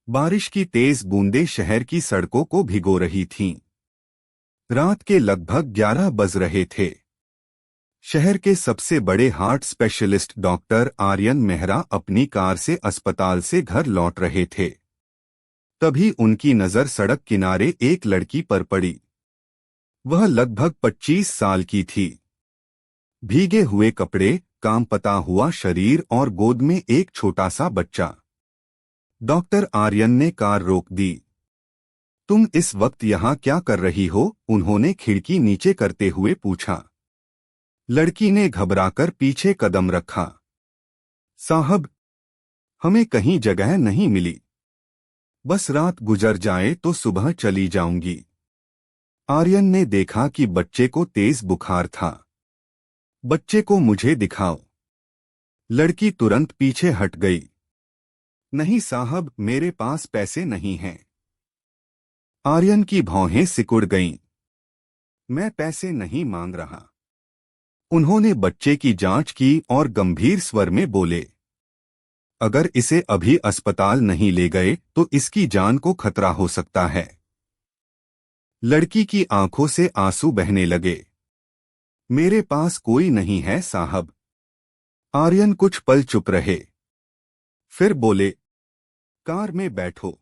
बारिश की तेज बूंदें शहर की सड़कों को भिगो रही थीं। रात के लगभग 11 बज रहे थे। शहर के सबसे बड़े heart specialist doctor Aryan Mehra अपनी कार से अस्पताल से घर लौट रहे थे। तभी उनकी नजर सड़क किनारे एक लड़की पर पड़ी। वह लगभग 25 साल की थी। भीगे हुए कपड़े, काम पता हुआ शरीर और गोद में एक छोटा सा बच्चा। डॉक्टर आर्यन ने कार रोक दी। तुम इस वक्त यहाँ क्या कर रही हो? उन्होंने खिड़की नीचे करते हुए पूछा। लड़की ने घबराकर पीछे कदम रखा। साहब, हमें कहीं जगह नहीं मिली। बस रात गुजर जाए तो सुबह चली जाऊंगी। आर्यन ने देखा कि बच्चे को तेज बुखार था। बच्चे को मुझे दिखाओ। लड़की तुरंत पीछे हट गई। नहीं साहब, मेरे पास पैसे नहीं हैं। आर्यन की भौहें सिकुड़ गईं। मैं पैसे नहीं मांग रहा। उन्होंने बच्चे की जांच की और गंभीर स्वर में बोले, अगर इसे अभी अस्पताल नहीं ले गए तो इसकी जान को खतरा हो सकता है। लड़की की आंखों से आंसू बहने लगे। मेरे पास कोई नहीं है साहब। आर्यन कुछ पल चुप रहे। फिर बोले, कार में बैठो।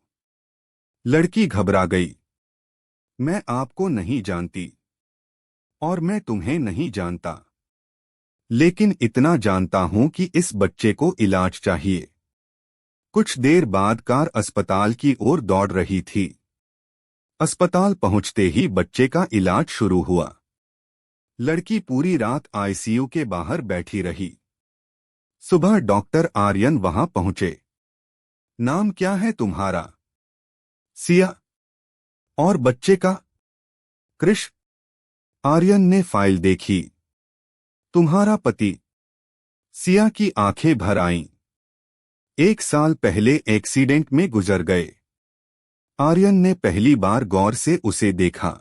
लड़की घबरा गई। मैं आपको नहीं जानती और मैं तुम्हें नहीं जानता, लेकिन इतना जानता हूं कि इस बच्चे को इलाज चाहिए। कुछ देर बाद कार अस्पताल की ओर दौड़ रही थी। अस्पताल पहुंचते ही बच्चे का इलाज शुरू हुआ। लड़की पूरी रात आईसीयू के बाहर बैठी रही। सुबह डॉक्टर आर्यन वहां पहुंचे। नाम क्या है तुम्हारा? सिया। और बच्चे का? कृष। आर्यन ने फाइल देखी। तुम्हारा पति? सिया की आंखें भर आईं। 1 साल पहले एक्सीडेंट में गुजर गए। आर्यन ने पहली बार गौर से उसे देखा।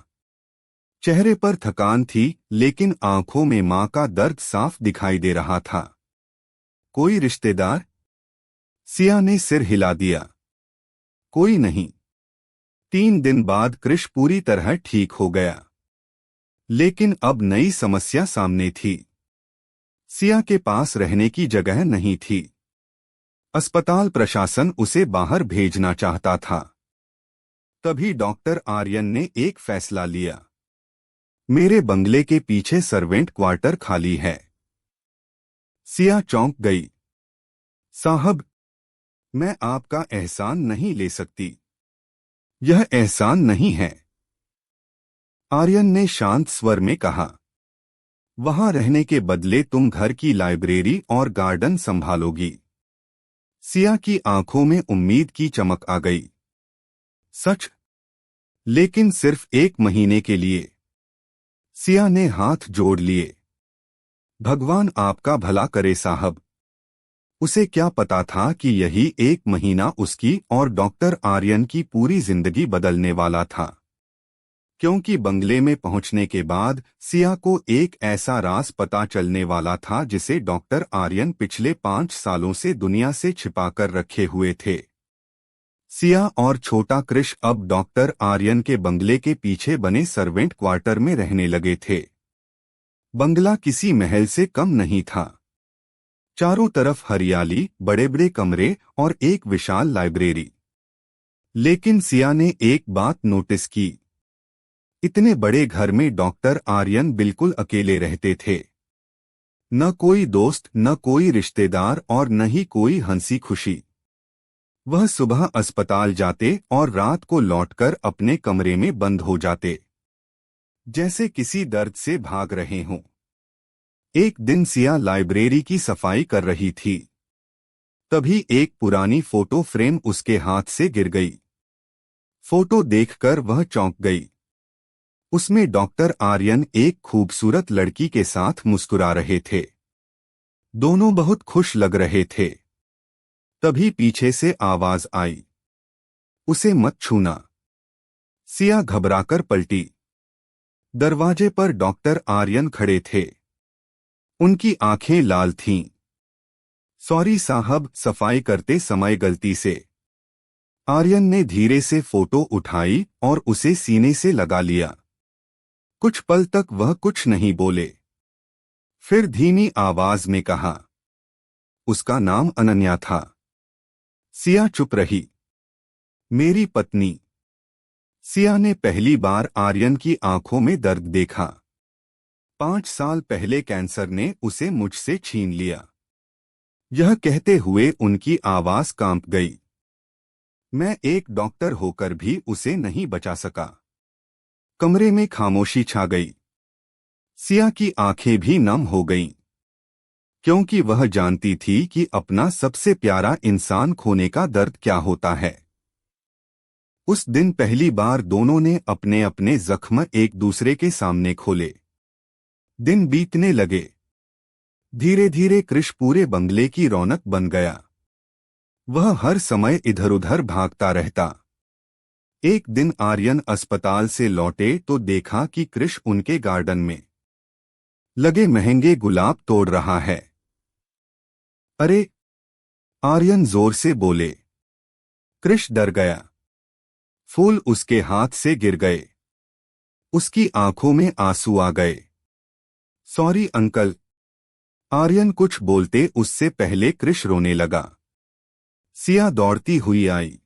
चेहरे पर थकान थी, लेकिन आंखों में मां का दर्द साफ दिखाई दे रहा था। कोई रिश्तेदार? सिया ने सिर हिला दिया। कोई नहीं। 3 दिन बाद कृष पूरी तरह ठीक हो गया। लेकिन अब नई समस्या सामने थी। सिया के पास रहने की जगह नहीं थी। अस्पताल प्रशासन उसे बाहर भेजना चाहता था। तभी डॉक्टर आर्यन ने एक फैसला लिया। मेरे बंगले के पीछे सर्वेंट क्वार्टर खाली है। सिया चौंक गई। साहब, मैं आपका एहसान नहीं ले सकती। यह एहसान नहीं है। आर्यन ने शांत स्वर में कहा। वहां रहने के बदले तुम घर की लाइब्रेरी और गार्डन संभालोगी। सिया की आंखों में उम्मीद की चमक आ गई। सच? लेकिन सिर्फ 1 महीने के लिए। सिया ने हाथ जोड़ लिए। भगवान आपका भला करे साहब। उसे क्या पता था कि यही 1 महीना उसकी और डॉक्टर आर्यन की पूरी जिंदगी बदलने वाला था। क्योंकि बंगले में पहुंचने के बाद सिया को एक ऐसा राज पता चलने वाला था जिसे डॉक्टर आर्यन पिछले 5 सालों से दुनिया से छिपाकर रखे हुए थे। सिया और छोटा कृष अब डॉक्टर आर्यन के बंगले के पीछे बने सर्वेंट क्वार्टर में रहने लगे थे। बंगला किसी महल से कम नहीं था। चारों तरफ हरियाली, बड़े बड़े कमरे और एक विशाल लाइब्रेरी। लेकिन सिया ने एक बात नोटिस की। इतने बड़े घर में डॉक्टर आर्यन बिल्कुल अकेले रहते थे। न कोई दोस्त, न कोई रिश्तेदार और न ही कोई हंसी खुशी। वह सुबह अस्पताल जाते और रात को लौटकर अपने कमरे में बंद हो जाते, जैसे किसी दर्द से भाग रहे हों। एक दिन सिया लाइब्रेरी की सफाई कर रही थी। तभी एक पुरानी फोटो फ्रेम उसके हाथ से गिर गई। फोटो देखकर वह चौंक गई। उसमें डॉक्टर आर्यन एक खूबसूरत लड़की के साथ मुस्कुरा रहे थे। दोनों बहुत खुश लग रहे थे। तभी पीछे से आवाज आई, उसे मत छूना। सिया घबराकर पलटी। दरवाजे पर डॉक्टर आर्यन खड़े थे। उनकी आंखें लाल थीं। सॉरी साहब, सफाई करते समय गलती से। आर्यन ने धीरे से फोटो उठाई और उसे सीने से लगा लिया। कुछ पल तक वह कुछ नहीं बोले। फिर धीमी आवाज में कहा, उसका नाम अनन्या था। सिया चुप रही। मेरी पत्नी। सिया ने पहली बार आर्यन की आंखों में दर्द देखा। 5 साल पहले कैंसर ने उसे मुझसे छीन लिया। यह कहते हुए उनकी आवाज कांप गई। मैं एक डॉक्टर होकर भी उसे नहीं बचा सका। कमरे में खामोशी छा गई। सिया की आंखें भी नम हो गईं, क्योंकि वह जानती थी कि अपना सबसे प्यारा इंसान खोने का दर्द क्या होता है। उस दिन पहली बार दोनों ने अपने अपने जख्म एक दूसरे के सामने खोले। दिन बीतने लगे। धीरे धीरे कृष पूरे बंगले की रौनक बन गया। वह हर समय इधर उधर भागता रहता। एक दिन आर्यन अस्पताल से लौटे तो देखा कि कृष उनके गार्डन में लगे महंगे गुलाब तोड़ रहा है। अरे! आर्यन जोर से बोले। कृष डर गया। फूल उसके हाथ से गिर गए। उसकी आंखों में आंसू आ गए। Sorry uncle. आर्यन कुछ बोलते उससे पहले कृष रोने लगा। सिया दौड़ती हुई आई।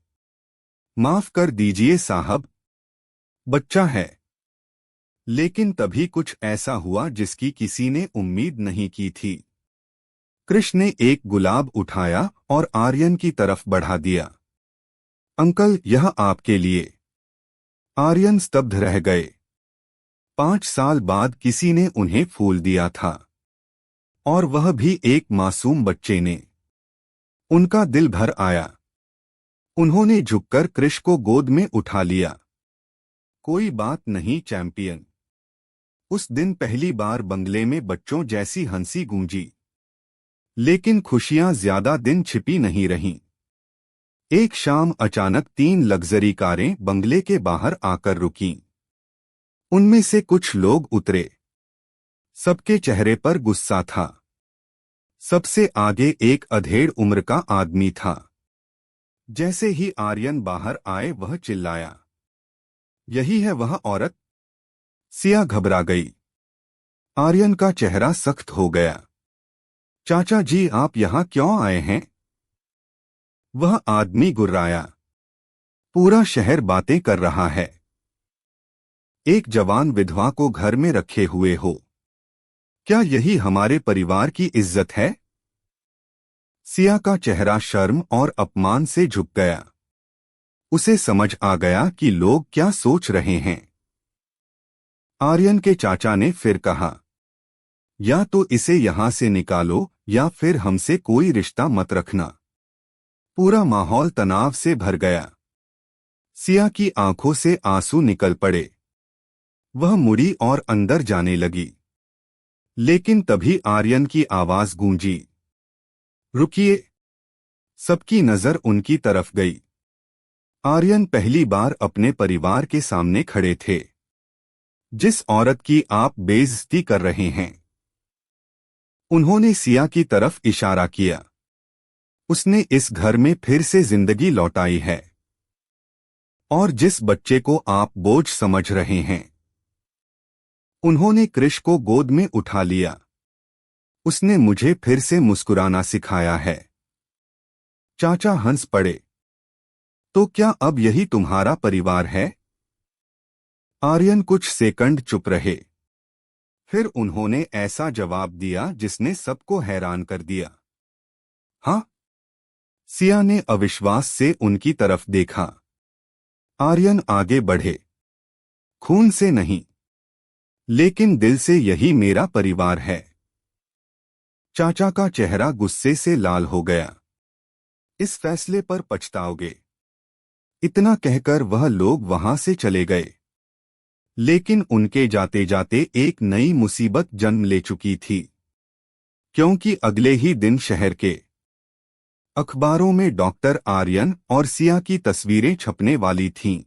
माफ कर दीजिए साहब, बच्चा है। लेकिन तभी कुछ ऐसा हुआ जिसकी किसी ने उम्मीद नहीं की थी। कृष ने एक गुलाब उठाया और आर्यन की तरफ बढ़ा दिया। अंकल, यह आपके लिए। आर्यन स्तब्ध रह गए। 5 साल बाद किसी ने उन्हें फूल दिया था, और वह भी एक मासूम बच्चे ने। उनका दिल भर आया। उन्होंने झुककर कृष को गोद में उठा लिया। कोई बात नहीं चैंपियन। उस दिन पहली बार बंगले में बच्चों जैसी हंसी गूंजी। लेकिन खुशियां ज्यादा दिन छिपी नहीं रहीं। एक शाम अचानक 3 लग्जरी कारें बंगले के बाहर आकर रुकीं। उनमें से कुछ लोग उतरे। सबके चेहरे पर गुस्सा था। सबसे आगे एक अधेड़ उम्र का आदमी था। जैसे ही आर्यन बाहर आए वह चिल्लाया, यही है वह औरत? सिया घबरा गई। आर्यन का चेहरा सख्त हो गया। चाचा जी, आप यहां क्यों आए हैं? वह आदमी गुर्राया। पूरा शहर बातें कर रहा है। एक जवान विधवा को घर में रखे हुए हो। क्या यही हमारे परिवार की इज्जत है? सिया का चेहरा शर्म और अपमान से झुक गया। उसे समझ आ गया कि लोग क्या सोच रहे हैं। आर्यन के चाचा ने फिर कहा, या तो इसे यहां से निकालो या फिर हमसे कोई रिश्ता मत रखना। पूरा माहौल तनाव से भर गया। सिया की आंखों से आंसू निकल पड़े। वह मुड़ी और अंदर जाने लगी। लेकिन तभी आर्यन की आवाज गूंजी, रुकिए। सबकी नजर उनकी तरफ गई। आर्यन पहली बार अपने परिवार के सामने खड़े थे। जिस औरत की आप बेइज्जती कर रहे हैं। उन्होंने सिया की तरफ इशारा किया। उसने इस घर में फिर से जिंदगी लौटाई है। और जिस बच्चे को आप बोझ समझ रहे हैं। उन्होंने कृष को गोद में उठा लिया। उसने मुझे फिर से मुस्कुराना सिखाया है। चाचा हंस पड़े। तो क्या अब यही तुम्हारा परिवार है? आर्यन कुछ सेकंड चुप रहे। फिर उन्होंने ऐसा जवाब दिया जिसने सबको हैरान कर दिया। हाँ? सिया ने अविश्वास से उनकी तरफ देखा। आर्यन आगे बढ़े। खून से नहीं, लेकिन दिल से यही मेरा परिवार है। चाचा का चेहरा गुस्से से लाल हो गया। इस फैसले पर पछताओगे। इतना कहकर वह लोग वहां से चले गए। लेकिन उनके जाते जाते एक नई मुसीबत जन्म ले चुकी थी। क्योंकि अगले ही दिन शहर के अखबारों में डॉक्टर आर्यन और सिया की तस्वीरें छपने वाली थीं।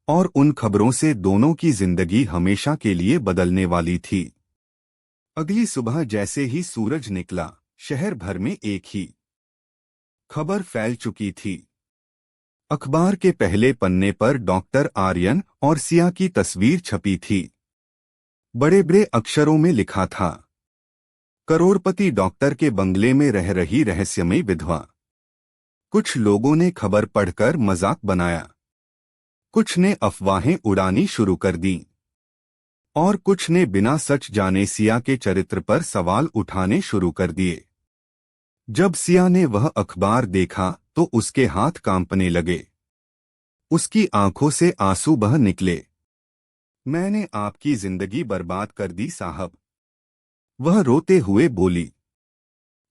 और उन खबरों से दोनों की जिंदगी हमेशा के लिए बदलने वाली थी। अगली सुबह जैसे ही सूरज निकला, शहर भर में एक ही खबर फैल चुकी थी। अखबार के पहले पन्ने पर डॉक्टर आर्यन और सिया की तस्वीर छपी थी। बड़े बड़े अक्षरों में लिखा था, करोड़पति डॉक्टर के बंगले में रह रही रहस्यमयी विधवा। कुछ लोगों ने खबर पढ़कर मजाक बनाया, कुछ ने अफवाहें उड़ानी शुरू कर दी और कुछ ने बिना सच जाने सिया के चरित्र पर सवाल उठाने शुरू कर दिए। जब सिया ने वह अखबार देखा तो उसके हाथ कांपने लगे। उसकी आंखों से आंसू बह निकले। मैंने आपकी जिंदगी बर्बाद कर दी साहब, वह रोते हुए बोली।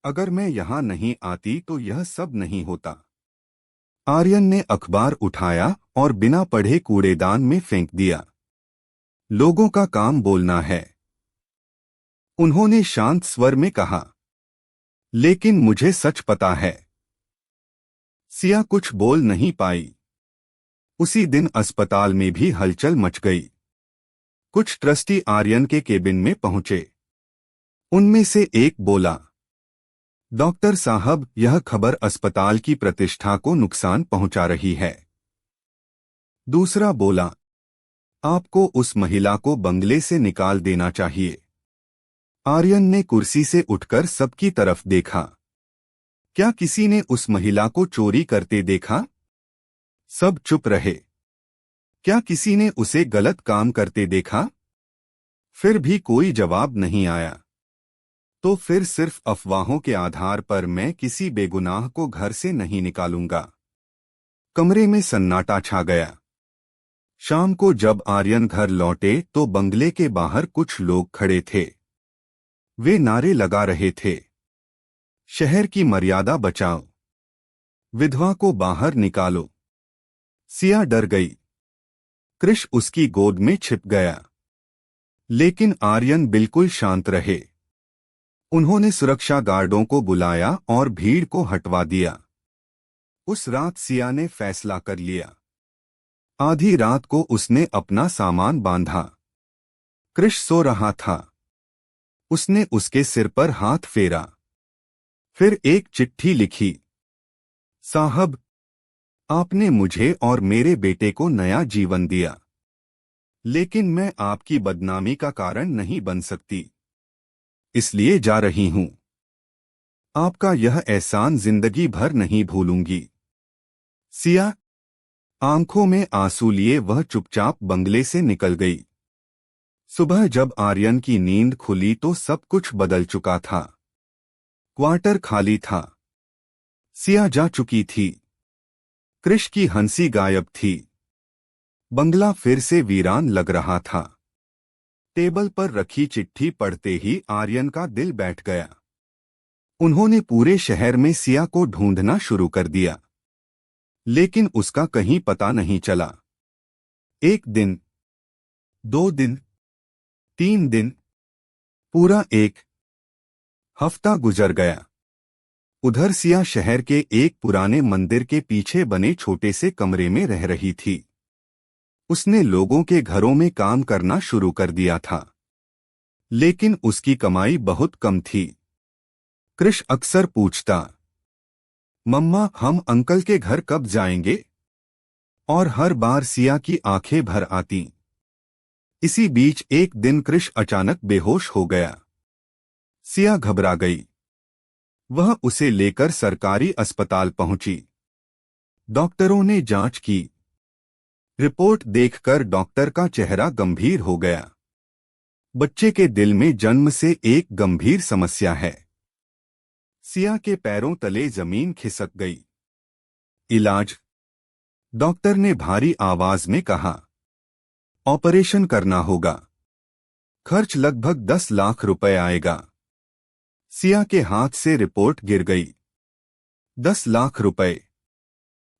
अगर मैं यहां नहीं आती तो यह सब नहीं होता। आर्यन ने अखबार उठाया और बिना पढ़े कूड़ेदान में फेंक दिया। लोगों का काम बोलना है, उन्होंने शांत स्वर में कहा, लेकिन मुझे सच पता है। सिया कुछ बोल नहीं पाई। उसी दिन अस्पताल में भी हलचल मच गई। कुछ ट्रस्टी आर्यन के केबिन में पहुंचे। उनमें से एक बोला, डॉक्टर साहब, यह खबर अस्पताल की प्रतिष्ठा को नुकसान पहुंचा रही है। दूसरा बोला, आपको उस महिला को बंगले से निकाल देना चाहिए। आर्यन ने कुर्सी से उठकर सबकी तरफ देखा। क्या किसी ने उस महिला को चोरी करते देखा? सब चुप रहे। क्या किसी ने उसे गलत काम करते देखा? फिर भी कोई जवाब नहीं आया। तो फिर सिर्फ अफवाहों के आधार पर मैं किसी बेगुनाह को घर से नहीं निकालूंगा। कमरे में सन्नाटा छा गया। शाम को जब आर्यन घर लौटे तो बंगले के बाहर कुछ लोग खड़े थे। वे नारे लगा रहे थे, शहर की मर्यादा बचाओ, विधवा को बाहर निकालो। सिया डर गई। कृष उसकी गोद में छिप गया। लेकिन आर्यन बिल्कुल शांत रहे। उन्होंने सुरक्षा गार्डों को बुलाया और भीड़ को हटवा दिया। उस रात सिया ने फैसला कर लिया। आधी रात को उसने अपना सामान बांधा। कृष सो रहा था। उसने उसके सिर पर हाथ फेरा। फिर एक चिट्ठी लिखी, साहब, आपने मुझे और मेरे बेटे को नया जीवन दिया, लेकिन मैं आपकी बदनामी का कारण नहीं बन सकती, इसलिए जा रही हूं। आपका यह एहसान जिंदगी भर नहीं भूलूंगी। सिया। आंखों में आंसू लिए वह चुपचाप बंगले से निकल गई। सुबह जब आर्यन की नींद खुली तो सब कुछ बदल चुका था। क्वार्टर खाली था। सिया जा चुकी थी। कृष की हंसी गायब थी। बंगला फिर से वीरान लग रहा था। टेबल पर रखी चिट्ठी पढ़ते ही आर्यन का दिल बैठ गया। उन्होंने पूरे शहर में सिया को ढूंढना शुरू कर दिया, लेकिन उसका कहीं पता नहीं चला। 1 दिन, 2 दिन, 3 दिन, पूरा 1 हफ्ता गुजर गया। उधर सिया शहर के एक पुराने मंदिर के पीछे बने छोटे से कमरे में रह रही थी। उसने लोगों के घरों में काम करना शुरू कर दिया था, लेकिन उसकी कमाई बहुत कम थी। कृष अक्सर पूछता, मम्मा, हम अंकल के घर कब जाएंगे? और हर बार सिया की आंखें भर आती। इसी बीच एक दिन कृष अचानक बेहोश हो गया। सिया घबरा गई। वह उसे लेकर सरकारी अस्पताल पहुंची। डॉक्टरों ने जांच की। रिपोर्ट देखकर डॉक्टर का चेहरा गंभीर हो गया। बच्चे के दिल में जन्म से एक गंभीर समस्या है। सिया के पैरों तले जमीन खिसक गई। इलाज? डॉक्टर ने भारी आवाज में कहा, ऑपरेशन करना होगा। खर्च लगभग 10 लाख रुपए आएगा। सिया के हाथ से रिपोर्ट गिर गई। 10 लाख रुपए!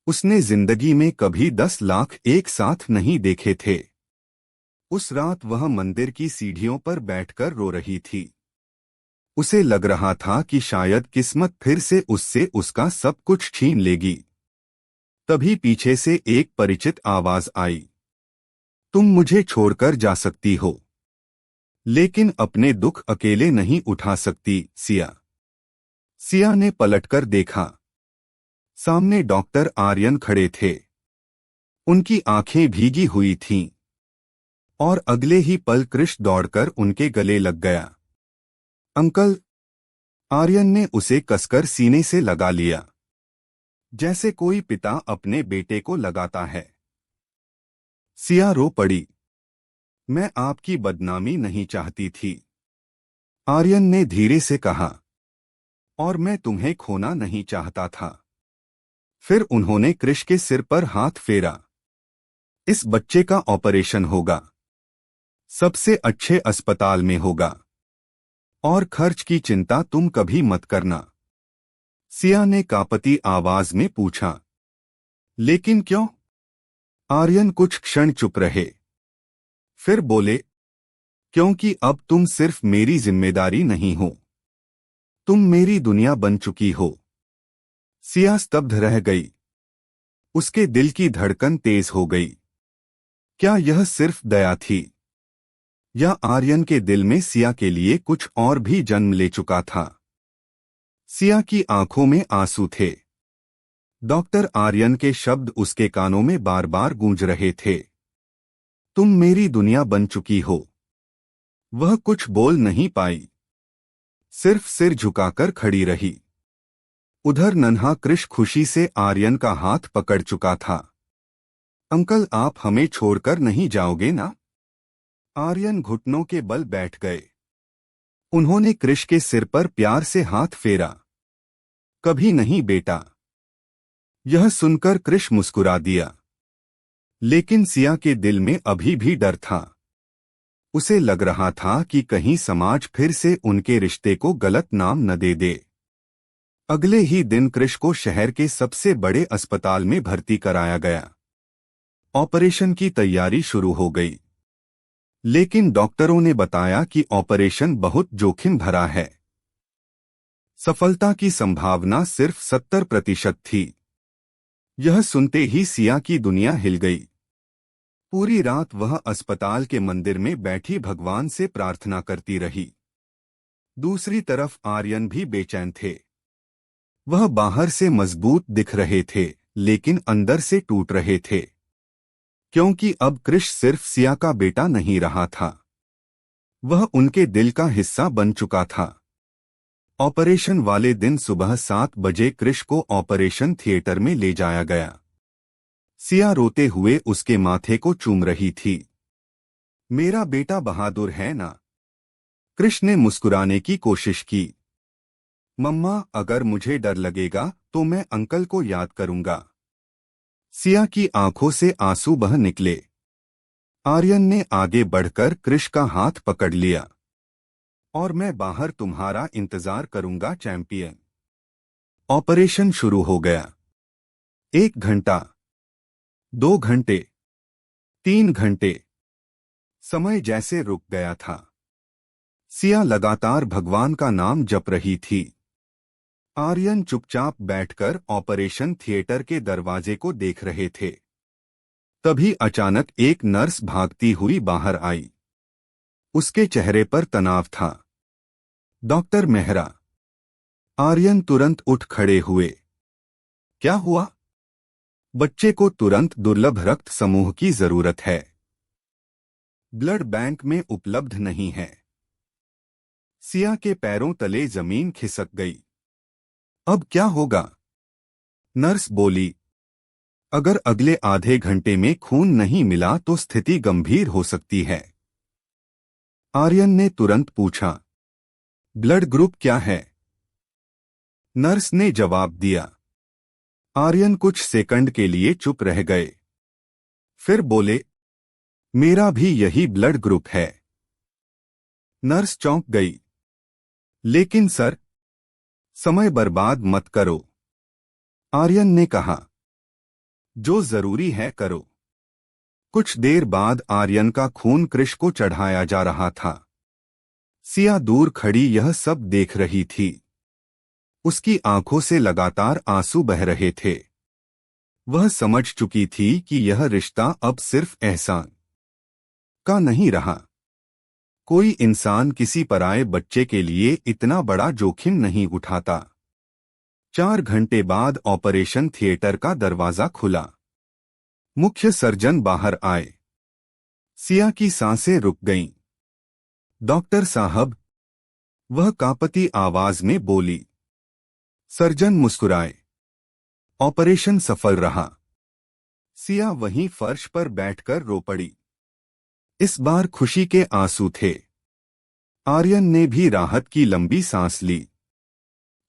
उसने जिंदगी में कभी 10 लाख एक साथ नहीं देखे थे। उस रात वह मंदिर की सीढ़ियों पर बैठकर रो रही थी। उसे लग रहा था कि शायद किस्मत फिर से उससे उसका सब कुछ छीन लेगी। तभी पीछे से एक परिचित आवाज आई, तुम मुझे छोड़कर जा सकती हो, लेकिन अपने दुख अकेले नहीं उठा सकती, सिया। सिया ने पलटकर देखा। सामने डॉक्टर आर्यन खड़े थे। उनकी आंखें भीगी हुई थीं और अगले ही पल कृष दौड़कर उनके गले लग गया। अंकल! आर्यन ने उसे कसकर सीने से लगा लिया, जैसे कोई पिता अपने बेटे को लगाता है। सिया रो पड़ी। मैं आपकी बदनामी नहीं चाहती थी, आर्यन ने धीरे से कहा, और मैं तुम्हें खोना नहीं चाहता था। फिर उन्होंने कृष के सिर पर हाथ फेरा। इस बच्चे का ऑपरेशन होगा, सबसे अच्छे अस्पताल में होगा, और खर्च की चिंता तुम कभी मत करना। सिया ने कांपती आवाज में पूछा, लेकिन क्यों? आर्यन कुछ क्षण चुप रहे, फिर बोले, क्योंकि अब तुम सिर्फ मेरी जिम्मेदारी नहीं हो, तुम मेरी दुनिया बन चुकी हो। सिया स्तब्ध रह गई। उसके दिल की धड़कन तेज हो गई। क्या यह सिर्फ दया थी, या आर्यन के दिल में सिया के लिए कुछ और भी जन्म ले चुका था? सिया की आंखों में आंसू थे। डॉक्टर आर्यन के शब्द उसके कानों में बार बार गूंज रहे थे। तुम मेरी दुनिया बन चुकी हो। वह कुछ बोल नहीं पाई, सिर्फ सिर झुकाकर खड़ी रही। उधर नन्हा कृष खुशी से आर्यन का हाथ पकड़ चुका था। अंकल, आप हमें छोड़कर नहीं जाओगे ना? आर्यन घुटनों के बल बैठ गए। उन्होंने कृष के सिर पर प्यार से हाथ फेरा। कभी नहीं बेटा। यह सुनकर कृष मुस्कुरा दिया, लेकिन सिया के दिल में अभी भी डर था। उसे लग रहा था कि कहीं समाज फिर से उनके रिश्ते को गलत नाम न दे दे। अगले ही दिन कृष को शहर के सबसे बड़े अस्पताल में भर्ती कराया गया। ऑपरेशन की तैयारी शुरू हो गई, लेकिन डॉक्टरों ने बताया कि ऑपरेशन बहुत जोखिम भरा है। सफलता की संभावना सिर्फ 70% थी। यह सुनते ही सिया की दुनिया हिल गई। पूरी रात वह अस्पताल के मंदिर में बैठी भगवान से प्रार्थना करती रही। दूसरी तरफ आर्यन भी बेचैन थे। वह बाहर से मजबूत दिख रहे थे, लेकिन अंदर से टूट रहे थे, क्योंकि अब कृष सिर्फ सिया का बेटा नहीं रहा था, वह उनके दिल का हिस्सा बन चुका था। ऑपरेशन वाले दिन सुबह 7 बजे कृष को ऑपरेशन थिएटर में ले जाया गया। सिया रोते हुए उसके माथे को चूम रही थी। मेरा बेटा बहादुर है ना? कृष ने मुस्कुराने की कोशिश की। मम्मा, अगर मुझे डर लगेगा तो मैं अंकल को याद करूंगा। सिया की आंखों से आंसू बह निकले। आर्यन ने आगे बढ़कर कृष का हाथ पकड़ लिया। और मैं बाहर तुम्हारा इंतजार करूंगा चैंपियन। ऑपरेशन शुरू हो गया। 1 घंटा, 2 घंटे, 3 घंटे, समय जैसे रुक गया था। सिया लगातार भगवान का नाम जप रही थी। आर्यन चुपचाप बैठकर ऑपरेशन थिएटर के दरवाजे को देख रहे थे। तभी अचानक एक नर्स भागती हुई बाहर आई। उसके चेहरे पर तनाव था। डॉक्टर मेहरा। आर्यन तुरंत उठ खड़े हुए। क्या हुआ? बच्चे को तुरंत दुर्लभ रक्त समूह की जरूरत है। ब्लड बैंक में उपलब्ध नहीं है। सिया के पैरों तले जमीन खिसक गई। अब क्या होगा? नर्स बोली, अगर अगले आधे घंटे में खून नहीं मिला तो स्थिति गंभीर हो सकती है। आर्यन ने तुरंत पूछा, ब्लड ग्रुप क्या है? नर्स ने जवाब दिया। आर्यन कुछ सेकंड के लिए चुप रह गए, फिर बोले, मेरा भी यही ब्लड ग्रुप है। नर्स चौंक गई। लेकिन सर, समय बर्बाद मत करो, आर्यन ने कहा। जो जरूरी है करो। कुछ देर बाद आर्यन का खून कृष को चढ़ाया जा रहा था। सिया दूर खड़ी यह सब देख रही थी। उसकी आंखों से लगातार आंसू बह रहे थे। वह समझ चुकी थी कि यह रिश्ता अब सिर्फ एहसान का नहीं रहा। कोई इंसान किसी पराये बच्चे के लिए इतना बड़ा जोखिम नहीं उठाता। 4 घंटे बाद ऑपरेशन थिएटर का दरवाजा खुला। मुख्य सर्जन बाहर आए। सिया की सांसें रुक गईं। डॉक्टर साहब, वह कांपती आवाज में बोली। सर्जन मुस्कुराए। ऑपरेशन सफल रहा। सिया वहीं फर्श पर बैठकर रो पड़ी। इस बार खुशी के आंसू थे। आर्यन ने भी राहत की लंबी सांस ली।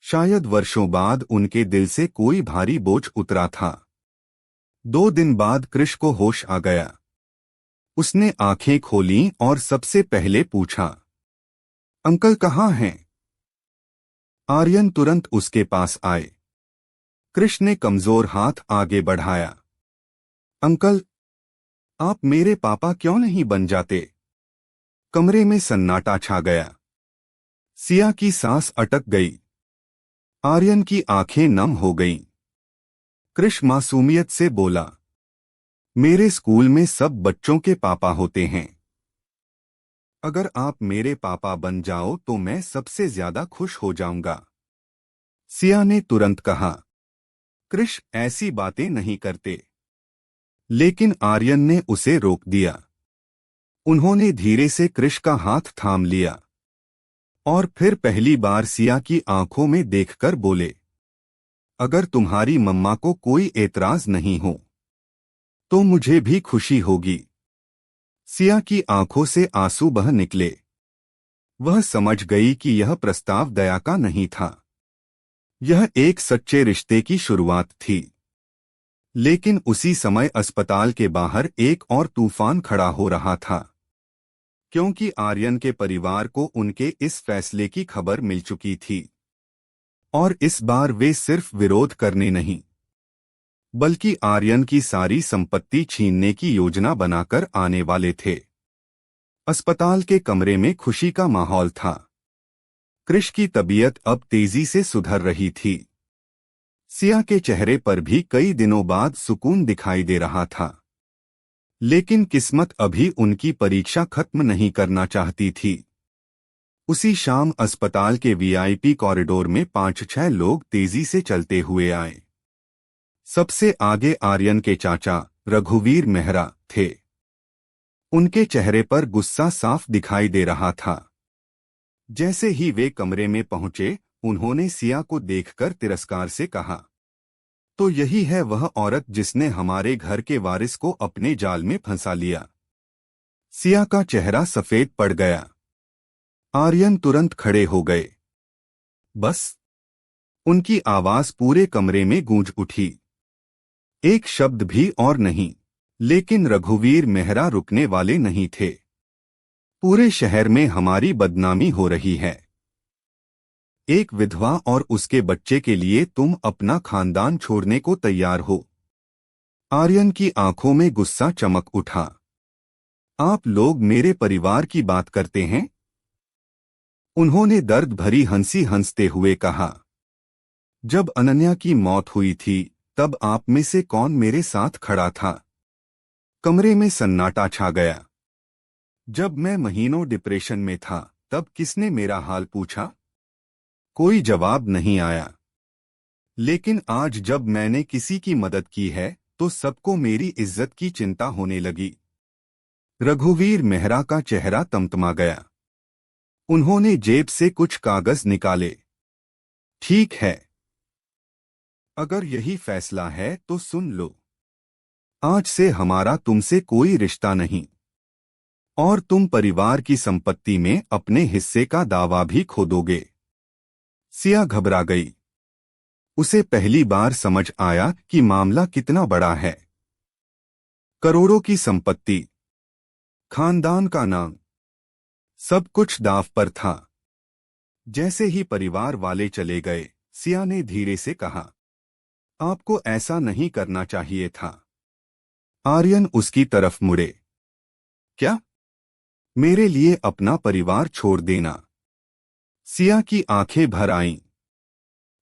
शायद वर्षों बाद उनके दिल से कोई भारी बोझ उतरा था। 2 दिन बाद कृष को होश आ गया। उसने आंखें खोलीं और सबसे पहले पूछा, अंकल कहाँ हैं? आर्यन तुरंत उसके पास आए। कृष ने कमजोर हाथ आगे बढ़ाया। अंकल, आप मेरे पापा क्यों नहीं बन जाते? कमरे में सन्नाटा छा गया। सिया की सांस अटक गई। आर्यन की आंखें नम हो गईं। कृष मासूमियत से बोला, मेरे स्कूल में सब बच्चों के पापा होते हैं। अगर आप मेरे पापा बन जाओ तो मैं सबसे ज्यादा खुश हो जाऊंगा। सिया ने तुरंत कहा, कृष ऐसी बातें नहीं करते। लेकिन आर्यन ने उसे रोक दिया। उन्होंने धीरे से कृष का हाथ थाम लिया और फिर पहली बार सिया की आंखों में देखकर बोले, अगर तुम्हारी मम्मा को कोई एतराज नहीं हो तो मुझे भी खुशी होगी। सिया की आंखों से आंसू बह निकले। वह समझ गई कि यह प्रस्ताव दया का नहीं था। यह एक सच्चे रिश्ते की शुरुआत थी। लेकिन उसी समय अस्पताल के बाहर एक और तूफान खड़ा हो रहा था, क्योंकि आर्यन के परिवार को उनके इस फैसले की खबर मिल चुकी थी। और इस बार वे सिर्फ विरोध करने नहीं, बल्कि आर्यन की सारी संपत्ति छीनने की योजना बनाकर आने वाले थे। अस्पताल के कमरे में खुशी का माहौल था। कृष की तबीयत अब तेजी से सुधर रही थी। सिया के चेहरे पर भी कई दिनों बाद सुकून दिखाई दे रहा था। लेकिन किस्मत अभी उनकी परीक्षा खत्म नहीं करना चाहती थी। उसी शाम अस्पताल के वीआईपी कॉरिडोर में 5-6 लोग तेजी से चलते हुए आए। सबसे आगे आर्यन के चाचा रघुवीर मेहरा थे। उनके चेहरे पर गुस्सा साफ दिखाई दे रहा था। जैसे ही वे कमरे में पहुंचे, उन्होंने सिया को देखकर तिरस्कार से कहा, तो यही है वह औरत जिसने हमारे घर के वारिस को अपने जाल में फंसा लिया। सिया का चेहरा सफेद पड़ गया। आर्यन तुरंत खड़े हो गए। बस। उनकी आवाज पूरे कमरे में गूंज उठी। एक शब्द भी और नहीं। लेकिन रघुवीर मेहरा रुकने वाले नहीं थे। पूरे शहर में हमारी बदनामी हो रही है। एक विधवा और उसके बच्चे के लिए तुम अपना खानदान छोड़ने को तैयार हो। आर्यन की आंखों में गुस्सा चमक उठा। आप लोग मेरे परिवार की बात करते हैं? उन्होंने दर्द भरी हंसी हंसते हुए कहा, जब अनन्या की मौत हुई थी तब आप में से कौन मेरे साथ खड़ा था? कमरे में सन्नाटा छा गया। जब मैं महीनों डिप्रेशन में था तब किसने मेरा हाल पूछा? कोई जवाब नहीं आया। लेकिन आज जब मैंने किसी की मदद की है तो सबको मेरी इज्जत की चिंता होने लगी। रघुवीर मेहरा का चेहरा तमतमा गया। उन्होंने जेब से कुछ कागज निकाले। ठीक है, अगर यही फैसला है तो सुन लो। आज से हमारा तुमसे कोई रिश्ता नहीं और तुम परिवार की संपत्ति में अपने हिस्से का दावा भी खो दोगे। सिया घबरा गई। उसे पहली बार समझ आया कि मामला कितना बड़ा है। करोड़ों की संपत्ति, खानदान का नाम, सब कुछ दांव पर था। जैसे ही परिवार वाले चले गए, सिया ने धीरे से कहा, आपको ऐसा नहीं करना चाहिए था। आर्यन उसकी तरफ मुड़े। क्या? मेरे लिए अपना परिवार छोड़ देना? सिया की आंखें भर आईं।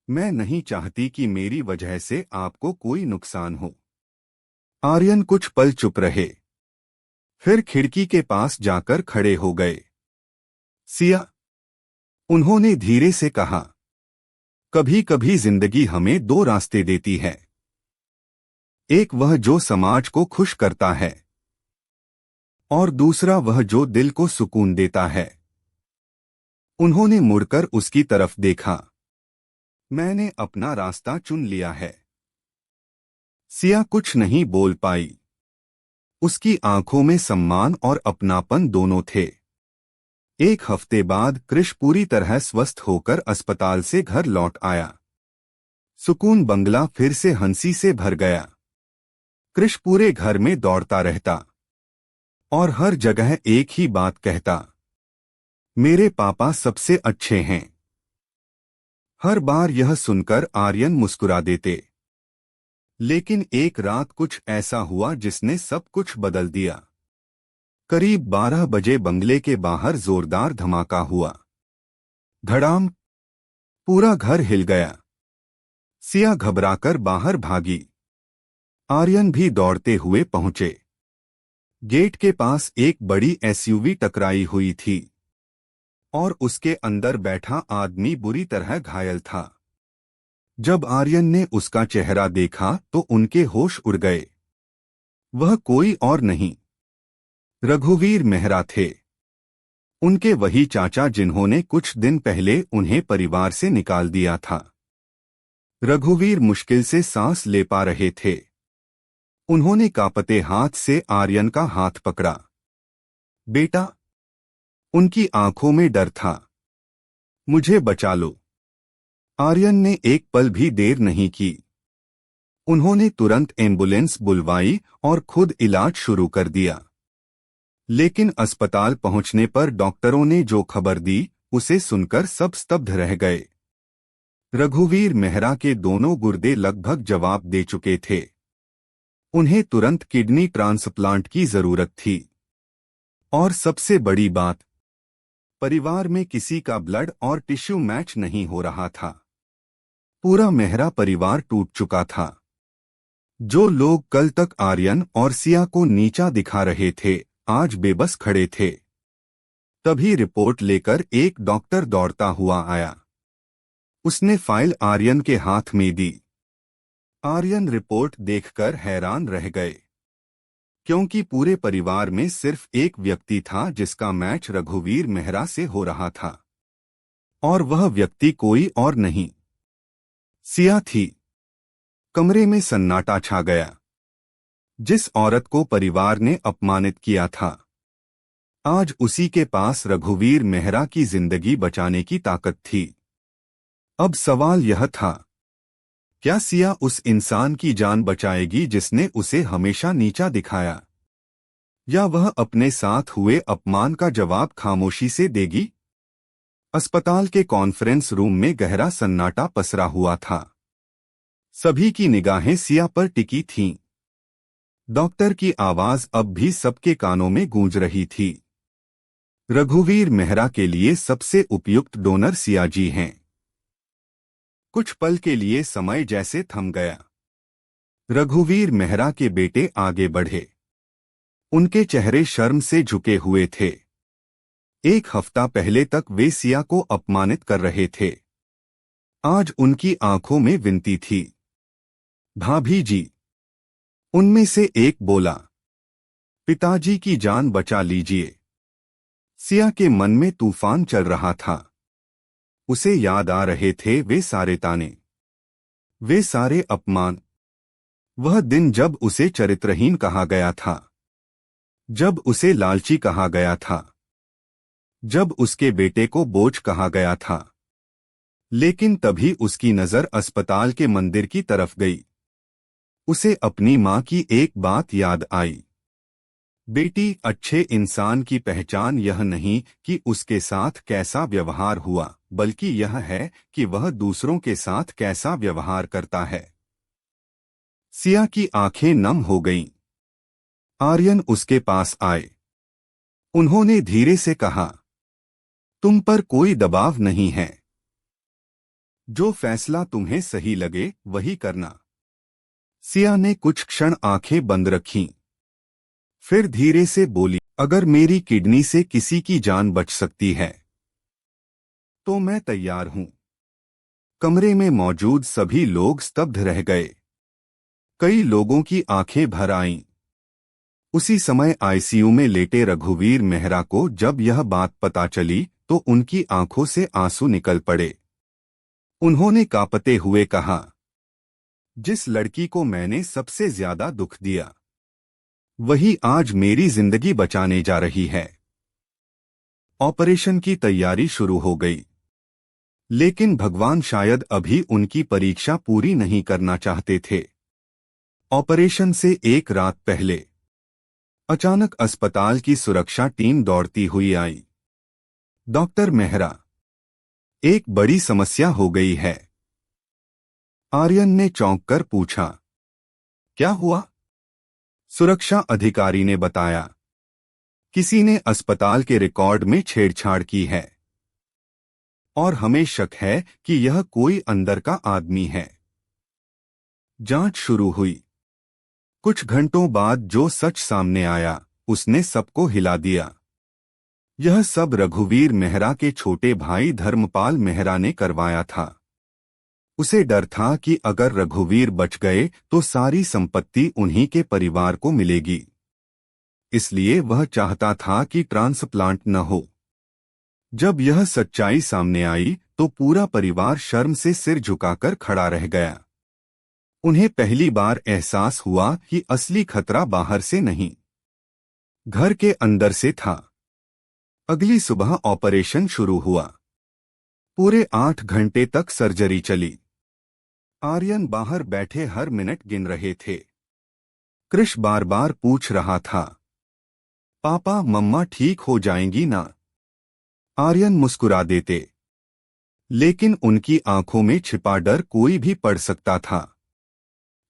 मैं नहीं चाहती कि मेरी वजह से आपको कोई नुकसान हो। आर्यन कुछ पल चुप रहे, फिर खिड़की के पास जाकर खड़े हो गए। सिया, उन्होंने धीरे से कहा, कभी कभी जिंदगी हमें दो रास्ते देती है, एक वह जो समाज को खुश करता है और दूसरा वह जो दिल को सुकून देता है। उन्होंने मुड़कर उसकी तरफ देखा। मैंने अपना रास्ता चुन लिया है। सिया कुछ नहीं बोल पाई। उसकी आंखों में सम्मान और अपनापन दोनों थे। एक हफ्ते बाद कृष पूरी तरह स्वस्थ होकर अस्पताल से घर लौट आया। सुकून बंगला फिर से हंसी से भर गया। कृष पूरे घर में दौड़ता रहता और हर जगह एक ही बात कहता, मेरे पापा सबसे अच्छे हैं। हर बार यह सुनकर आर्यन मुस्कुरा देते। लेकिन एक रात कुछ ऐसा हुआ जिसने सब कुछ बदल दिया। करीब 12 बजे बंगले के बाहर जोरदार धमाका हुआ। धड़ाम, पूरा घर हिल गया। सिया घबराकर बाहर भागी। आर्यन भी दौड़ते हुए पहुंचे। गेट के पास एक बड़ी एसयूवी टकराई हुई थी और उसके अंदर बैठा आदमी बुरी तरह घायल था। जब आर्यन ने उसका चेहरा देखा तो उनके होश उड़ गए। वह कोई और नहीं, रघुवीर मेहरा थे। उनके वही चाचा जिन्होंने कुछ दिन पहले उन्हें परिवार से निकाल दिया था। रघुवीर मुश्किल से सांस ले पा रहे थे। उन्होंने कांपते हाथ से आर्यन का हाथ पकड़ा। बेटा, उनकी आंखों में डर था। मुझे बचा लो। आर्यन ने एक पल भी देर नहीं की। उन्होंने तुरंत एम्बुलेंस बुलवाई और खुद इलाज शुरू कर दिया। लेकिन अस्पताल पहुंचने पर डॉक्टरों ने जो खबर दी, उसे सुनकर सब स्तब्ध रह गए। रघुवीर मेहरा के दोनों गुर्दे लगभग जवाब दे चुके थे। उन्हें तुरंत किडनी ट्रांसप्लांट की जरूरत थी। और सबसे बड़ी बात, परिवार में किसी का ब्लड और टिश्यू मैच नहीं हो रहा था। पूरा मेहरा परिवार टूट चुका था। जो लोग कल तक आर्यन और सिया को नीचा दिखा रहे थे, आज बेबस खड़े थे। तभी रिपोर्ट लेकर एक डॉक्टर दौड़ता हुआ आया। उसने फाइल आर्यन के हाथ में दी। आर्यन रिपोर्ट देखकर हैरान रह गए, क्योंकि पूरे परिवार में सिर्फ एक व्यक्ति था जिसका मैच रघुवीर मेहरा से हो रहा था, और वह व्यक्ति कोई और नहीं, सिया थी। कमरे में सन्नाटा छा गया। जिस औरत को परिवार ने अपमानित किया था, आज उसी के पास रघुवीर मेहरा की जिंदगी बचाने की ताकत थी। अब सवाल यह था, क्या सिया उस इंसान की जान बचाएगी जिसने उसे हमेशा नीचा दिखाया, या वह अपने साथ हुए अपमान का जवाब खामोशी से देगी? अस्पताल के कॉन्फ्रेंस रूम में गहरा सन्नाटा पसरा हुआ था। सभी की निगाहें सिया पर टिकी थीं। डॉक्टर की आवाज अब भी सबके कानों में गूंज रही थी। रघुवीर मेहरा के लिए सबसे उपयुक्त डोनर सिया जी हैं। कुछ पल के लिए समय जैसे थम गया। रघुवीर मेहरा के बेटे आगे बढ़े। उनके चेहरे शर्म से झुके हुए थे। एक हफ्ता पहले तक वे सिया को अपमानित कर रहे थे। आज उनकी आंखों में विनती थी। भाभी जी, उनमें से एक बोला, पिताजी की जान बचा लीजिए। सिया के मन में तूफान चल रहा था। उसे याद आ रहे थे वे सारे ताने, वे सारे अपमान। वह दिन जब उसे चरित्रहीन कहा गया था, जब उसे लालची कहा गया था, जब उसके बेटे को बोझ कहा गया था। लेकिन तभी उसकी नजर अस्पताल के मंदिर की तरफ गई। उसे अपनी मां की एक बात याद आई, बेटी, अच्छे इंसान की पहचान यह नहीं कि उसके साथ कैसा व्यवहार हुआ, बल्कि यह है कि वह दूसरों के साथ कैसा व्यवहार करता है। सिया की आंखें नम हो गईं। आर्यन उसके पास आए। उन्होंने धीरे से कहा, तुम पर कोई दबाव नहीं है। जो फैसला तुम्हें सही लगे वही करना। सिया ने कुछ क्षण आंखें बंद रखीं। फिर धीरे से बोली, अगर मेरी किडनी से किसी की जान बच सकती है तो मैं तैयार हूं। कमरे में मौजूद सभी लोग स्तब्ध रह गए। कई लोगों की आंखें भर आईं। उसी समय आईसीयू में लेटे रघुवीर मेहरा को जब यह बात पता चली तो उनकी आंखों से आंसू निकल पड़े। उन्होंने कांपते हुए कहा, जिस लड़की को मैंने सबसे ज्यादा दुख दिया, वही आज मेरी जिंदगी बचाने जा रही है। ऑपरेशन की तैयारी शुरू हो गई, लेकिन भगवान शायद अभी उनकी परीक्षा पूरी नहीं करना चाहते थे। ऑपरेशन से एक रात पहले अचानक अस्पताल की सुरक्षा टीम दौड़ती हुई आई। डॉक्टर मेहरा, एक बड़ी समस्या हो गई है। आर्यन ने चौंक कर पूछा, क्या हुआ? सुरक्षा अधिकारी ने बताया, किसी ने अस्पताल के रिकॉर्ड में छेड़छाड़ की है और हमें शक है कि यह कोई अंदर का आदमी है। जांच शुरू हुई। कुछ घंटों बाद जो सच सामने आया उसने सबको हिला दिया। यह सब रघुवीर मेहरा के छोटे भाई धर्मपाल मेहरा ने करवाया था। उसे डर था कि अगर रघुवीर बच गए तो सारी संपत्ति उन्हीं के परिवार को मिलेगी। इसलिए वह चाहता था कि ट्रांसप्लांट न हो। जब यह सच्चाई सामने आई तो पूरा परिवार शर्म से सिर झुकाकर खड़ा रह गया। उन्हें पहली बार एहसास हुआ कि असली खतरा बाहर से नहीं, घर के अंदर से था। अगली सुबह ऑपरेशन शुरू हुआ। पूरे 8 घंटे तक सर्जरी चली। आर्यन बाहर बैठे हर मिनट गिन रहे थे। कृष बार बार पूछ रहा था, पापा मम्मा ठीक हो जाएंगी ना? आर्यन मुस्कुरा देते, लेकिन उनकी आंखों में छिपा डर कोई भी पढ़ सकता था।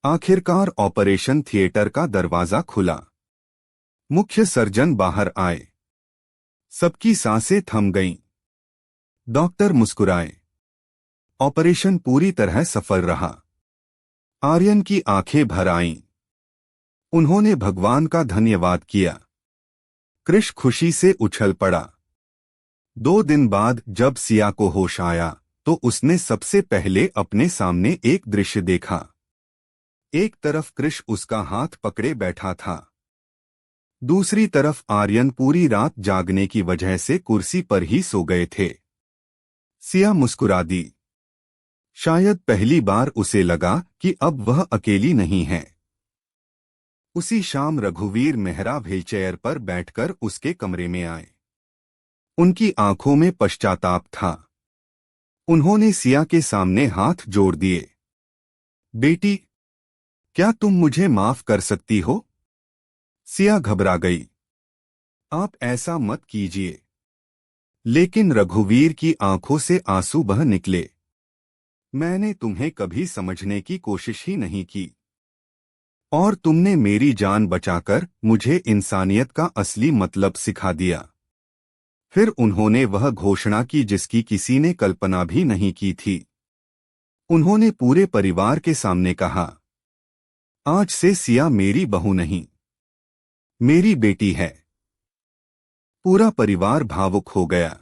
आखिरकार ऑपरेशन थिएटर का दरवाजा खुला। मुख्य सर्जन बाहर आए। सबकी सांसें थम गईं। डॉक्टर मुस्कुराए। ऑपरेशन पूरी तरह सफल रहा। आर्यन की आंखें भर आईं। उन्होंने भगवान का धन्यवाद किया। कृष खुशी से उछल पड़ा। 2 दिन बाद जब सिया को होश आया तो उसने सबसे पहले अपने सामने एक दृश्य देखा। एक तरफ कृष उसका हाथ पकड़े बैठा था, दूसरी तरफ आर्यन पूरी रात जागने की वजह से कुर्सी पर ही सो गए थे। सिया मुस्कुरा दी। शायद पहली बार उसे लगा कि अब वह अकेली नहीं है। उसी शाम रघुवीर मेहरा व्हीलचेयर पर बैठकर उसके कमरे में आए। उनकी आंखों में पश्चाताप था। उन्होंने सिया के सामने हाथ जोड़ दिए। बेटी, क्या तुम मुझे माफ कर सकती हो? सिया घबरा गई। आप ऐसा मत कीजिए। लेकिन रघुवीर की आंखों से आंसू बह निकले। मैंने तुम्हें कभी समझने की कोशिश ही नहीं की और तुमने मेरी जान बचाकर मुझे इंसानियत का असली मतलब सिखा दिया। फिर उन्होंने वह घोषणा की जिसकी किसी ने कल्पना भी नहीं की थी। उन्होंने पूरे परिवार के सामने कहा, आज से सिया मेरी बहू नहीं, मेरी बेटी है। पूरा परिवार भावुक हो गया।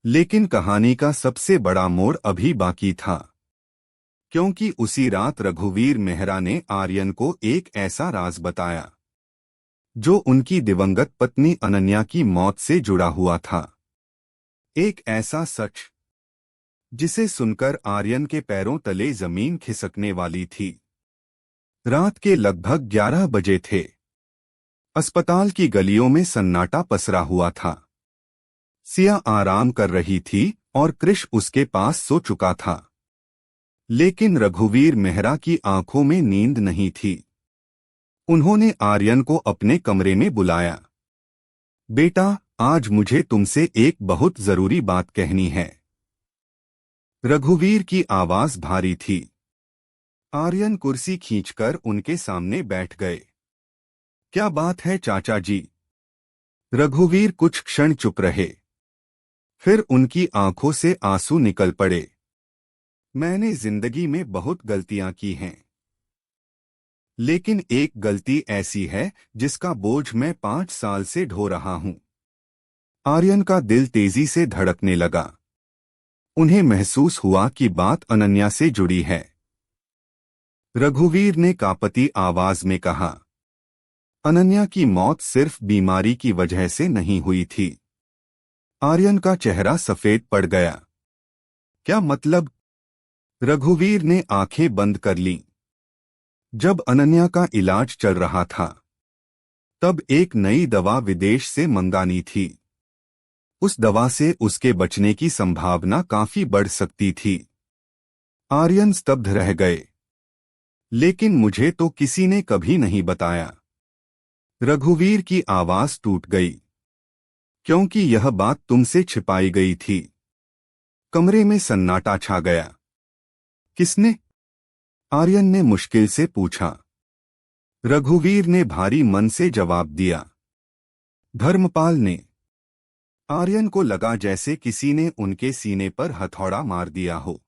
लेकिन कहानी का सबसे बड़ा मोड़ अभी बाकी था, क्योंकि उसी रात रघुवीर मेहरा ने आर्यन को एक ऐसा राज बताया जो उनकी दिवंगत पत्नी अनन्या की मौत से जुड़ा हुआ था। एक ऐसा सच जिसे सुनकर आर्यन के पैरों तले जमीन खिसकने वाली थी। रात के लगभग 11 बजे थे। अस्पताल की गलियों में सन्नाटा पसरा हुआ था। सिया आराम कर रही थी और कृष उसके पास सो चुका था। लेकिन रघुवीर मेहरा की आंखों में नींद नहीं थी। उन्होंने आर्यन को अपने कमरे में बुलाया। बेटा, आज मुझे तुमसे एक बहुत जरूरी बात कहनी है। रघुवीर की आवाज भारी थी। आर्यन कुर्सी खींचकर उनके सामने बैठ गए। क्या बात है चाचा जी? रघुवीर कुछ क्षण चुप रहे। फिर उनकी आंखों से आंसू निकल पड़े। मैंने जिंदगी में बहुत गलतियां की हैं, लेकिन एक गलती ऐसी है जिसका बोझ मैं 5 साल से ढो रहा हूं। आर्यन का दिल तेजी से धड़कने लगा। उन्हें महसूस हुआ कि बात अनन्या से जुड़ी है। रघुवीर ने कांपती आवाज में कहा, अनन्या की मौत सिर्फ बीमारी की वजह से नहीं हुई थी। आर्यन का चेहरा सफेद पड़ गया। क्या मतलब? रघुवीर ने आंखें बंद कर लीं। जब अनन्या का इलाज चल रहा था तब एक नई दवा विदेश से मंगानी थी। उस दवा से उसके बचने की संभावना काफी बढ़ सकती थी। आर्यन स्तब्ध रह गए। लेकिन मुझे तो किसी ने कभी नहीं बताया। रघुवीर की आवाज टूट गई। क्योंकि यह बात तुमसे छिपाई गई थी। कमरे में सन्नाटा छा गया। किसने? आर्यन ने मुश्किल से पूछा। रघुवीर ने भारी मन से जवाब दिया, धर्मपाल ने। आर्यन को लगा जैसे किसी ने उनके सीने पर हथौड़ा मार दिया हो।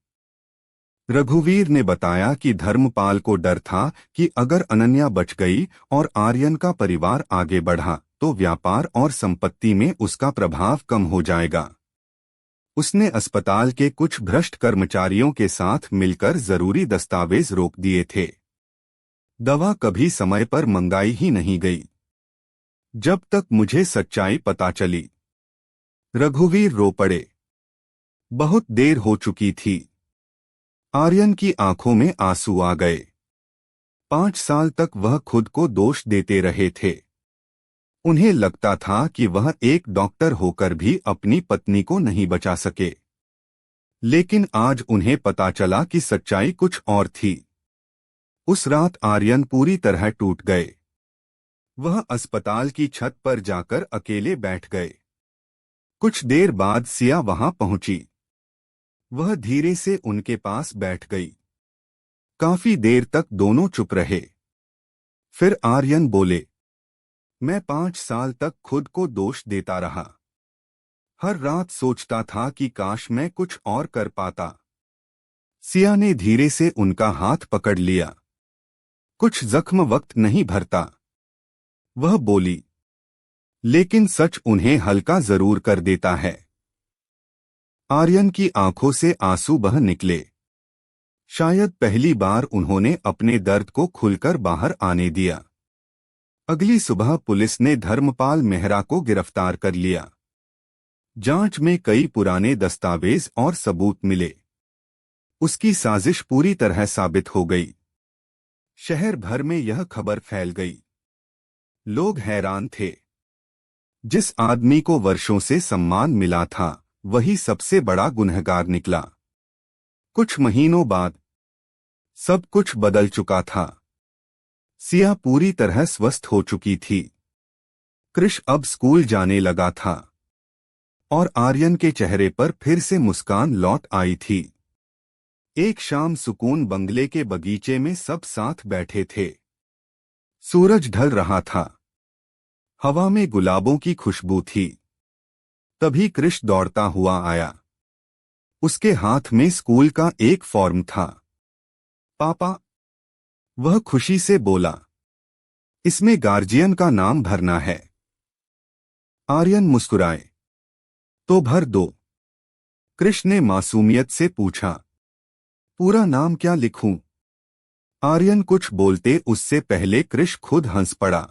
रघुवीर ने बताया कि धर्मपाल को डर था कि अगर अनन्या बच गई और आर्यन का परिवार आगे बढ़ा तो व्यापार और संपत्ति में उसका प्रभाव कम हो जाएगा। उसने अस्पताल के कुछ भ्रष्ट कर्मचारियों के साथ मिलकर जरूरी दस्तावेज रोक दिए थे। दवा कभी समय पर मंगाई ही नहीं गई। जब तक मुझे सच्चाई पता चली। रघुवीर रो पड़े। बहुत देर हो चुकी थी। आर्यन की आंखों में आंसू आ गए। 5 साल तक वह खुद को दोष देते रहे थे। उन्हें लगता था कि वह एक डॉक्टर होकर भी अपनी पत्नी को नहीं बचा सके। लेकिन आज उन्हें पता चला कि सच्चाई कुछ और थी। उस रात आर्यन पूरी तरह टूट गए। वह अस्पताल की छत पर जाकर अकेले बैठ गए। कुछ देर बाद सिया वहां पहुंची। वह धीरे से उनके पास बैठ गई। काफी देर तक दोनों चुप रहे। फिर आर्यन बोले, मैं 5 साल तक खुद को दोष देता रहा। हर रात सोचता था कि काश मैं कुछ और कर पाता। सिया ने धीरे से उनका हाथ पकड़ लिया। कुछ जख्म वक्त नहीं भरता। वह बोली, लेकिन सच उन्हें हल्का जरूर कर देता है। आर्यन की आंखों से आंसू बह निकले। शायद पहली बार उन्होंने अपने दर्द को खुलकर बाहर आने दिया। अगली सुबह पुलिस ने धर्मपाल मेहरा को गिरफ्तार कर लिया। जांच में कई पुराने दस्तावेज और सबूत मिले। उसकी साजिश पूरी तरह साबित हो गई। शहर भर में यह खबर फैल गई। लोग हैरान थे। जिस आदमी को वर्षों से सम्मान मिला था वही सबसे बड़ा गुनहगार निकला। कुछ महीनों बाद सब कुछ बदल चुका था। सिया पूरी तरह स्वस्थ हो चुकी थी। कृष अब स्कूल जाने लगा था और आर्यन के चेहरे पर फिर से मुस्कान लौट आई थी। एक शाम सुकून बंगले के बगीचे में सब साथ बैठे थे। सूरज ढल रहा था। हवा में गुलाबों की खुशबू थी। तभी कृष दौड़ता हुआ आया। उसके हाथ में स्कूल का एक फॉर्म था। पापा, वह खुशी से बोला, इसमें गार्जियन का नाम भरना है। आर्यन मुस्कुराए, तो भर दो। कृष ने मासूमियत से पूछा, पूरा नाम क्या लिखूं? आर्यन कुछ बोलते उससे पहले कृष खुद हंस पड़ा।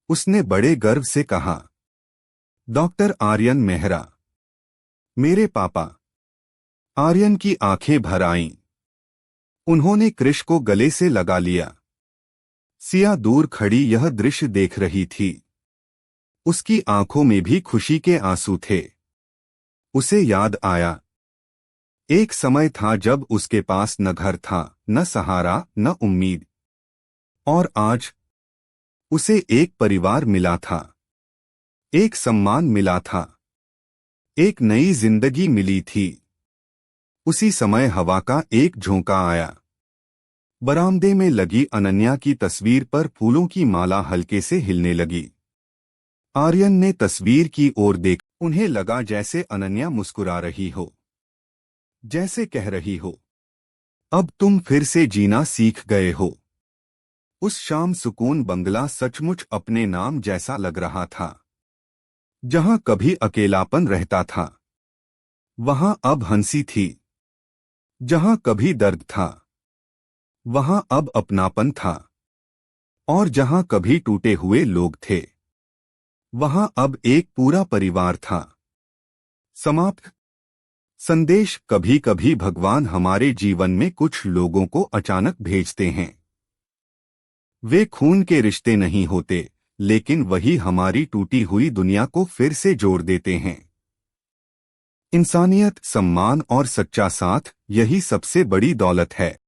उसने बड़े गर्व से कहा, डॉक्टर आर्यन मेहरा, मेरे पापा। आर्यन की आंखें भर आईं। उन्होंने कृष को गले से लगा लिया। सिया दूर खड़ी यह दृश्य देख रही थी। उसकी आंखों में भी खुशी के आंसू थे। उसे याद आया, एक समय था जब उसके पास न घर था, न सहारा, न उम्मीद। और आज उसे एक परिवार मिला था। एक सम्मान मिला था। एक नई जिंदगी मिली थी। उसी समय हवा का एक झोंका आया। बरामदे में लगी अनन्या की तस्वीर पर फूलों की माला हल्के से हिलने लगी। आर्यन ने तस्वीर की ओर देख। उन्हें लगा जैसे अनन्या मुस्कुरा रही हो, जैसे कह रही हो, अब तुम फिर से जीना सीख गए हो। उस शाम सुकून बंगला सचमुच अपने नाम जैसा लग रहा था, जहां कभी अकेलापन रहता था वहां अब हंसी थी। जहां कभी दर्द था, वहां अब अपनापन था। और जहां कभी टूटे हुए लोग थे, वहां अब एक पूरा परिवार था। समाप्त। संदेश: कभी कभी भगवान हमारे जीवन में कुछ लोगों को अचानक भेजते हैं। वे खून के रिश्ते नहीं होते, लेकिन वही हमारी टूटी हुई दुनिया को फिर से जोड़ देते हैं। इंसानियत, सम्मान और सच्चा साथ, यही सबसे बड़ी दौलत है।